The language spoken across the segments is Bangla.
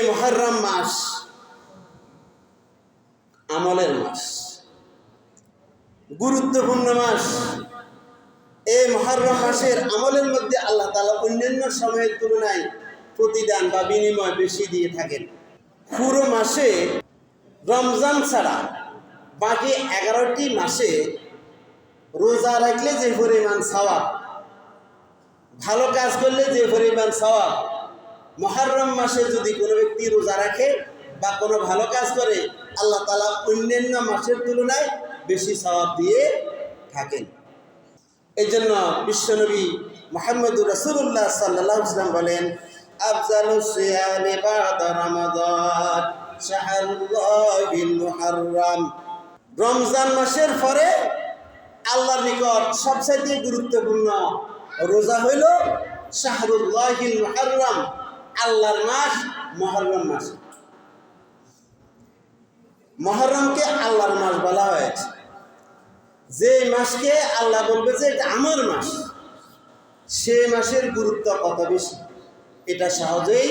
মুহররম মাস আমলের মাস, গুরুত্বপূর্ণ মাস। এই মুহররম মাসের আমলের মধ্যে আল্লাহ তাআলা অন্যান্য সময়ের তুলনায় প্রতিদান বা বিনিময় বেশি দিয়ে থাকেন। পুরো মাসে রমজান ছাড়া বাকি 11টি মাসে রোজা রাখলে যে পরিমাণ সওয়াব, ভালো কাজ করলে যে পরিমাণ সওয়াব, মুহররম মাসে যদি কোনো ব্যক্তি রোজা রাখে বা কোনো ভালো কাজ করে, আল্লাহ তাআলা অন্যান্য মাসের তুলনায় বেশি সওয়াব দিয়ে থাকেন। এই জন্য বিশ্বনবী মুহাম্মদুর রাসূলুল্লাহ সাল্লাল্লাহু আলাইহি ওয়াসাল্লাম বলেন, আফজালুস সিয়ামি বা'দা রমাদান শাহরুল্লাহিল মুহররম। রমজান মাসের পরে আল্লাহর নিকট সবচেয়ে গুরুত্বপূর্ণ রোজা হইল শাহরুল্লাহিল মুহররম, আল্লাহর মাস মুহররম মাস। মুহররমকে আল্লাহর মাস বলা হয়েছে। যে মাসকে আল্লাহ বলবে যে এটা আমার মাস, সে মাসের গুরুত্ব কত বেশি এটা সহজেই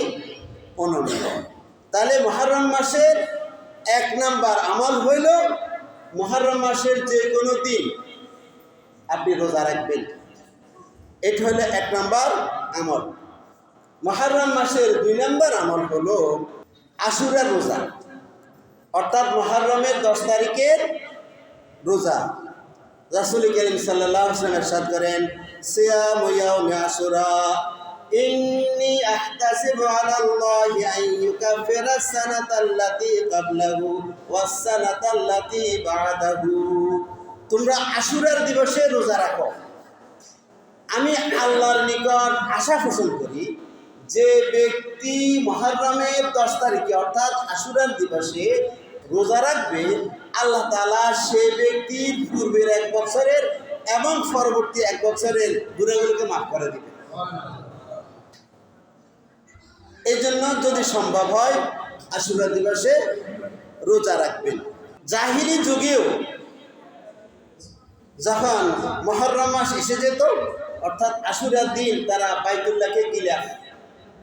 অনুমেয়। তাহলে মুহররম মাসের 1 নাম্বার আমল হইল মুহররম মাসের যে কোনো দিন আপনি রোজা রাখবেন, এটা হলো 1 নাম্বার আমল। মুহররম মাসের 2 নাম্বার আমল হলো আশুরার রোজা, অর্থাৎ মুহররমের 10 তারিখের রোজা। রাসূল করিম সাল্লাল্লাহু আলাইহি ওয়াসাল্লাম ইরশাদ করেন, সিয়ামু ইয়াউমি আশুরা ইন্নী আহতাসিবু আলাল্লাহি আন ইউকাফিরা সানাতাল্লাতী ক্বাবলাহু ওয়াস সানাতাল্লাতী বা'দাহু। তোমরা আশুরার দিবসে রোজা রাখো, আমি আল্লাহর নিকট আশা পোষণ করি যে ব্যক্তি মুহররমের 10 তারিখে অর্থাৎ আশুরার দিবসে রোজা রাখবে, আল্লাহ তাআলা সে ব্যক্তির পূর্বের 1 বছরের এবং পরবর্তী 1 বছরের গুনাহগুলোকে মাফ করে দিবে। এই জন্য যদি সম্ভব হয় আশুরা দিবসে রোজা রাখবেন। জাহিলি যুগেও যখন মুহররম মাস এসে যেত, অর্থাৎ আশুরার দিন তারা বাইতুল্লাহকে গিলাফ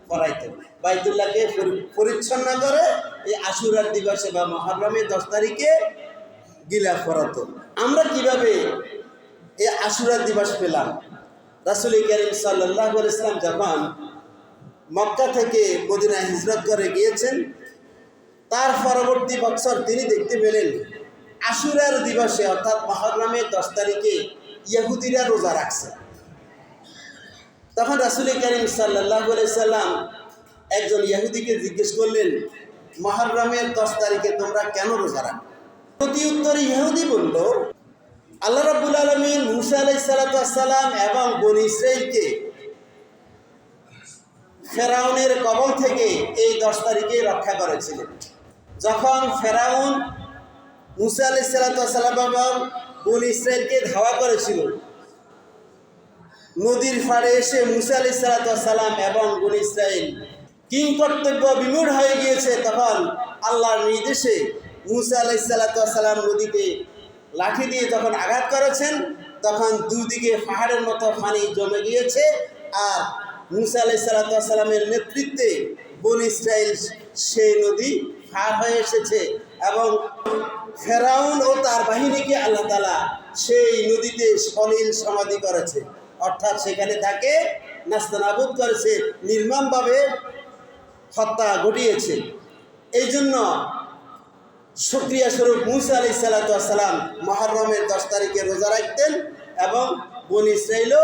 করাইত, বাইতুল্লাহকে পরিচ্ছন্ন করে এই আশুরার দিবসে বা মুহররমের 10 তারিখে গিলাফ করাতো। আমরা কিভাবে এই আশুরার দিবস পেলাম? রাসূল করিম সাল্লাল্লাহু আলাইহি ওয়াসাল্লাম যখন মক্কা থেকে মদিনায় হিজরত করে গিয়েছেন, তার পরবর্তী বছর তিনি দেখতে পেলেন আশুরার দিবসে অর্থাৎ মুহররমের 10 তারিখে ইহুদিরা রোজা রাখছে। তখন রাসূল করিম সাল্লাল্লাহু আলাইহি ওয়াসাল্লাম একজন ইহুদিকে জিজ্ঞেস করলেন, মুহররমের 10 তারিখে তোমরা কেন রোজা রাখো? প্রতি উত্তরে ইহুদি বলল, আল্লাহ রাব্বুল আলামিন মূসা আলাইহিস সালাতু ওয়াস সালাম এবং বনী ইসরাঈলকে ফেরাউনের কবল থেকে এই 10 তারিখে রক্ষা করেছিলেন। যখন ফেরাউন মূসা আলাইহিস সালাতু ওয়াস সালাম এবং বনী ইসরাঈলকে ধাওয়া করেছিল, নদীর পাড়ে এসে মূসা আলাইহিস সালাতু ওয়াস সালাম এবং বনী ইসরাঈল কিংকর্তব্য বিমূঢ় হয়ে গিয়েছে, তখন আল্লাহর নির্দেশে মূসা আলাইহিস সালাতু ওয়াস সালাম নদীতে লাঠি দিয়ে যখন আঘাত করেছেন, তখন দুদিকে পাহাড়ের মতো পানি জমে গিয়েছে। আর মূসা আলাইহিস সালাতু ওয়াস সালামের নেতৃত্বে বনী ইসরাঈল সেই নদী পার হয়ে এসেছে এবং ফেরাউন ও তার বাহিনীকে আল্লাহ তাআলা সেই নদীতে সলিল সমাধি করেছে, অর্থাৎ সেখানে তাকে নাস্তানাবুদ করেছে, নির্মমভাবে হত্যা ঘটিয়েছে। এই জন্য শুকরিয়া স্বরূপ মূসা আলাইহিস সালাতু ওয়াস সালাম মুহররমের 10 তারিখে রোজা রাখতেন এবং বনী ইসরাঈলও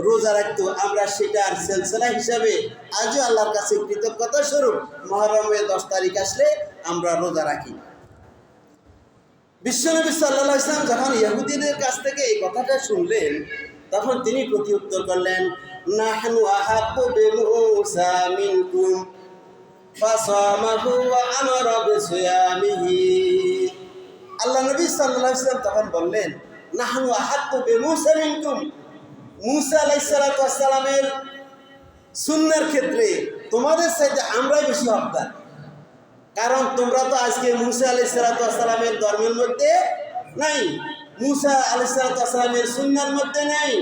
রোজা রাখত। আমরা সেটার সিলসিলা হিসাবে আজও আল্লাহর কাছে কৃতজ্ঞতা স্বরূপ মুহররমের 10 তারিখ আসলে আমরা রোজা রাখি। বিশ্বনবী সাল্লাল্লাহু আলাইহি ওয়াসাল্লাম যখন ইহুদিদের কাছ থেকে এই কথাটা শুনলেন, তখন তিনি প্রতি উত্তর করলেন, নাহনু আহাব্বু বিমূসা মিনকুম ফাসামাহু ওয়া আমারা বিসিয়ামিহি। আল্লাহ নবী সাল্লাল্লাহু আলাইহি ওয়াসাল্লাম তখন বললেন, নাহনু আহাব্বু বিমূসা মিনকুম, মূসা আলাইহিস সালাতু ওয়াস সালামের সুন্নাহর ক্ষেত্রে তোমাদের চাইতে আমরাই বেশি হকদার। কারণ তোমরা তো আজকে মূসা আলাইহিস সালাতু ওয়াস সালামের ধর্মের মধ্যে নাই, মূসা আলাইহিস সালাতু ওয়াস সালামের সুন্নাহর মধ্যে নাই।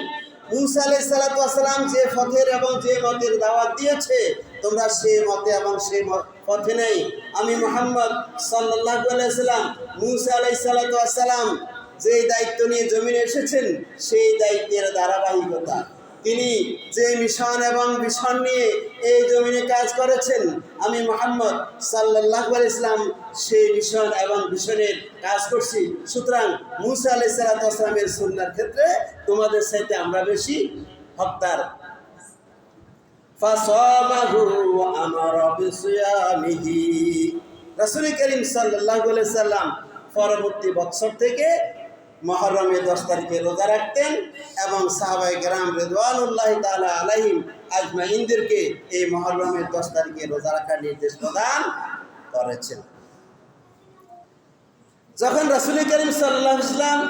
মূসা আলাইহিস সালাতু ওয়াস সালাম যে ফকের এবং যে মতের দাওয়াত দিয়েছে, তোমরা সেই মতে এবং সেই পথে নেই। আমি মুহাম্মদ সাল্লাল্লাহু আলাইহি সাল্লাম মুসা আলাইহিস সালাতু ওয়াস সালাম যে দায়িত্ব নিয়ে জমিনে এসেছেন সেই দায়িত্বের ধারাবাহিকতা, তিনি যে মিশন এবং ভিশন নিয়ে এই জমিনে কাজ করেছেন, আমি মুহাম্মদ সাল্লাল্লাহু আলাইহি সাল্লাম সেই মিশন এবং ভিশনের কাজ করছি। সুতরাং মুসা আলাইহিস সালাতু ওয়াস সালামের সুন্নাহর ক্ষেত্রে তোমাদের চাইতে আমরা বেশি হকদার। ফাসামাহু ওয়া আমারা বিসিয়ামিহি, রাসূল করিম সাল্লাল্লাহু আলাইহি সাল্লাম পরবর্তী বছর থেকে মুহররমের 10 তারিখে রোজা রাখতেন এবং সাহাবায়ে কেরাম রিদওয়ানুল্লাহি তাআলা আলাইহিম আজমাইনদেরকে এই মুহররমের 10 তারিখে রোজা রাখার নির্দেশ প্রদান করেছেন। যখন রাসূল করিম সাল্লাল্লাহু আলাইহি সাল্লাম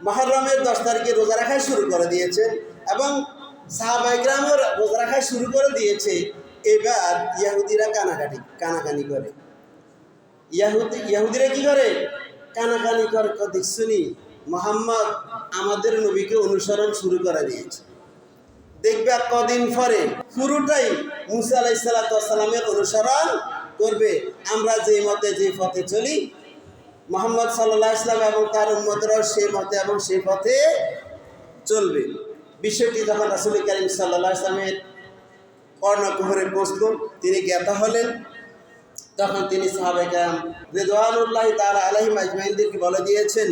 মুহররমের 10 তারিখে রোজা রাখা শুরু করে দিয়েছেন এবং সাহাবায়ে কেরামও রোজা রাখা শুরু করে দিয়েছে, এবার ইহুদিরা কানাকানি করে। ইহুদিরা কি করে? কানাকানি করে, দেখছুনি মুহাম্মদ আমাদের নবীকে অনুসরণ শুরু করে দিয়েছে। দেখবে কদিন পরে পুরোটাই মুসা আলাইহিস সালাতু ওয়াস সালামের অনুসরণ করবে। আমরা যে মতে যে পথে চলি, মুহাম্মদ সাল্লাল্লাহু আলাইহি সাল্লাম এবং তার উম্মতরাও সেই মতে এবং সেই পথে চলবে। বিষয়টি যখন রাসূল করিম সাল্লাল্লাহু আলাইহি সাল্লামের কর্ণকুহরে পৌঁছল, তিনি জ্ঞাত হলেন, তখন তিনি সাহাবায়ে কেরাম রিদওয়ানুল্লাহি তাআলা আলাইহিম আজমাইনদেরকে বলে দিয়েছেন,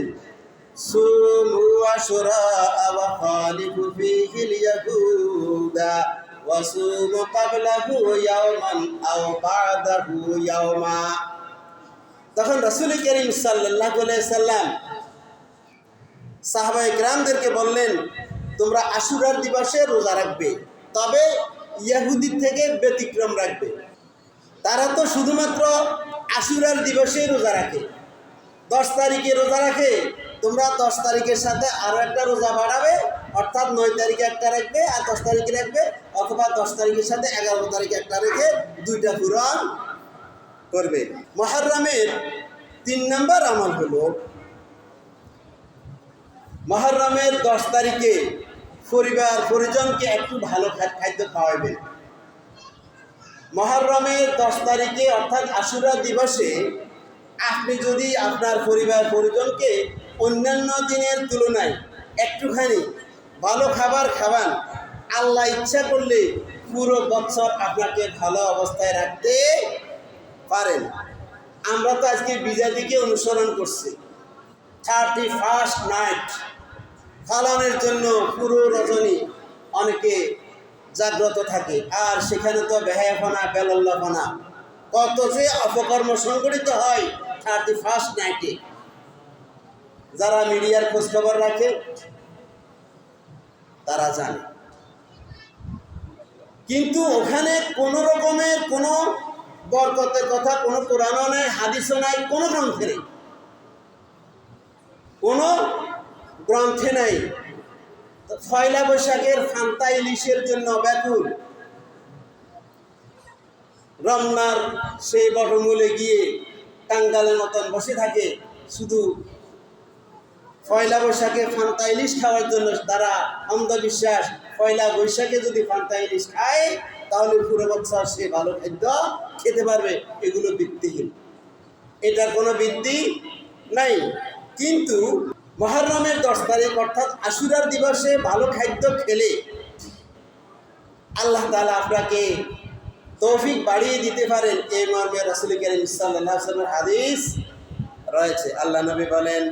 সুমু আশুরা ওয়া খালিফু ফীহিল ইয়াহুদা ওয়া সুমু ক্বাবলাহু ইয়াওমান আও বা'দাহু ইয়াওমা। তখন রাসূল করিম সাল্লাল্লাহু আলাইহি সাল্লাম সাহাবায়ে কেরামদেরকে বললেন, তোমরা আশুরার দিবসে রোজা রাখবে, তবে ইহুদি থেকে ব্যতিক্রম রাখবে। তারা তো শুধুমাত্র আশুরার দিবসে রোজা রাখে, 10 তারিখে রোজা রাখে। তোমরা 10 তারিখের সাথে আরও একটা রোজা বাড়াবে, অর্থাৎ 9 তারিখে একটা রাখবে আর 10 তারিখে রাখবে, অথবা 10 তারিখের সাথে 11 তারিখে একটা রেখে 2টা পূরণ করবে। মুহররমের 3 নম্বর আমল হলো মুহররমের 10 তারিখে পরিবার পরিজনকে একটু ভালো খাদ্য খাওয়াবেন। মুহররমের 10 তারিখে অর্থাৎ আশুরা দিবসে আপনি যদি আপনার পরিবার পরিজনকে অন্যান্য দিনের তুলনায় একটুখানি ভালো খাবার খাওয়ান, আল্লাহ ইচ্ছা করলে পুরো বছর আপনাকে ভালো অবস্থায় রাখতে পারেন। আমরা তো আজকে বিজাতিকে অনুসরণ করছি, 31st নাইট পালনের জন্য পুরো রজনী অনেকে জাগ্রত থাকে, আর সেখানে তো বেহায়াপনা বেলল্লাপনা কত যে অপকর্ম সংঘটিত হয় 31st নাইটে। যারা মিডিয়ার খোঁজখবর রাখে তারা জানে, কিন্তু ওখানে কোনো রকমের কোনো বরকতের কথা কোনো কোরআনও নাই, হাদিসও নাই, কোনো গ্রন্থে নেই, কোনো গ্রন্থে নাই। পয়লা বৈশাখের ফান্তা ইলিশের জন্য ব্যাকুল, রমনার সেই বটমূলে গিয়ে টাঙ্গালের মতন বসে থাকে, শুধু পয়লা বৈশাখে ফান্তা ইলিশ খাওয়ার জন্য তারা অন্ধবিশ্বাস। পয়লা বৈশাখে যদি ফান্তা ইলিশ খায় তাহলে পুরো বছর সে ভালো খাদ্য খেতে পারবে। এগুলো ভিত্তিহীন, এটার কোনো ভিত্তি নাই। কিন্তু মুহররমের 10 তারিখ অর্থাৎ আশুরার দিবসে ভালো খাদ্য খেলে আল্লাহ তাআলা আপনাকে তৌফিক বাড়িয়ে দিতে পারেন, এই মর্মে রাসূল করিম সাল্লাল্লাহু আলাইহি ওয়াসাল্লামের হাদিস রয়েছে। আল্লাহ নবী বলেন,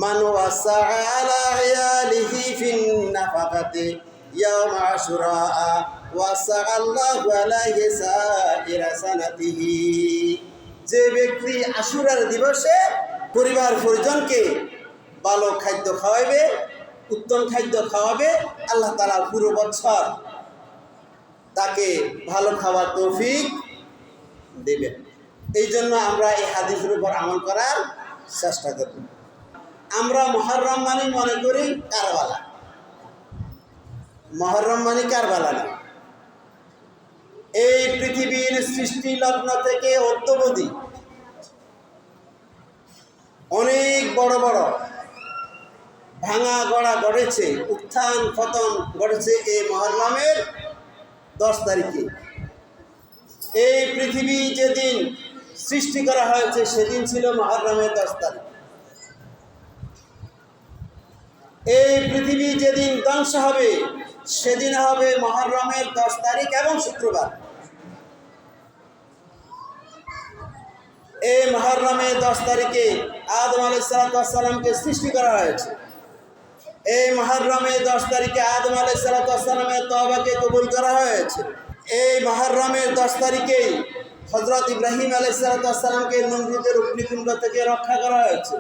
মান ওয়াসা আলা ইয়ালিহি ফিন নাফাকাতি ইয়াওম আশুরা ওয়াসা আল্লাহু আলাইহি সাইরা সানাতিহি। যে ব্যক্তি আশুরার দিবসে পরিবার পরিজনকে ভালো খাদ্য খাওয়াবে, উত্তম খাদ্য খাওয়াবে, আল্লাহ তাআলা পুরো বছর তাকে ভালো খাওয়ার তৌফিক দেবেন। এই জন্য আমরা এই হাদিসের উপর আমল করার চেষ্টা করব। আমরা মুহররম মানে মনে করি কারবালা, মুহররম মানে কারবালা না। এই পৃথিবীর সৃষ্টি লগ্ন থেকে অদ্যাবধি অনেক বড় বড় ভাঙা গড়া ঘটেছে, উত্থান পতন ঘটেছে এই মুহররমের 10 তারিখে। এই পৃথিবী যেদিন সৃষ্টি করা হয়েছে সেদিন ছিল মুহররমের 10 তারিখ। এই পৃথিবী যেদিন ধ্বংস হবে সেদিন হবে মুহররমের 10 তারিখ এবং শুক্রবার। এই মুহররমের 10 তারিখে আদম আলাইহিস সালামকে সৃষ্টি করা হয়েছে। এই মুহররমের 10 তারিখে আদম আলাইহিস সালামের তওবাকে কবুল করা হয়েছে। এই মুহররমের 10 তারিখেই হযরত ইব্রাহিম আলাইহিস সালামকে নমরুদের অগ্নিকুণ্ড থেকে রক্ষা করা হয়েছে।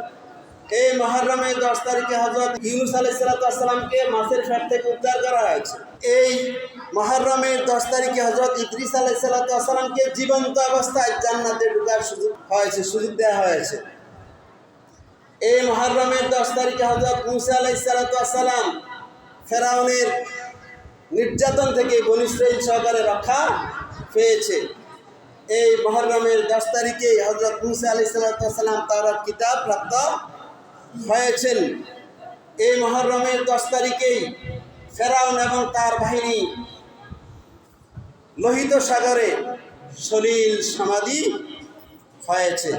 এই মুহররমের 10 তারিখে হযরত ইউনূস আলাইহিস সালামকে মাছের পেট থেকে উদ্ধার করা হয়েছে। এই মুহররমের 10 তারিখে হযরত ইদ্রিস আলাইহিস সালামকে জীবন্ত অবস্থায় জান্নাতে ঢোকার সুযোগ দেওয়া হয়েছে। এই মুহররমের 10 তারিখে হযরত মূসা আলাইহিস সালাম ফেরাউনের নির্যাতন থেকে বনী ইসরাইল সহকারে রক্ষা পেয়েছে। এই মুহররমের 10 তারিখে হযরত মূসা আলাইহিস সালাম তাওরাত কিতাব প্রাপ্ত হয়েছেন। এই মুহররমের 10 তারিখেই ফেরাউন এবং তার বাহিনী লোহিত সাগরে সলিল সমাধি হয়েছে।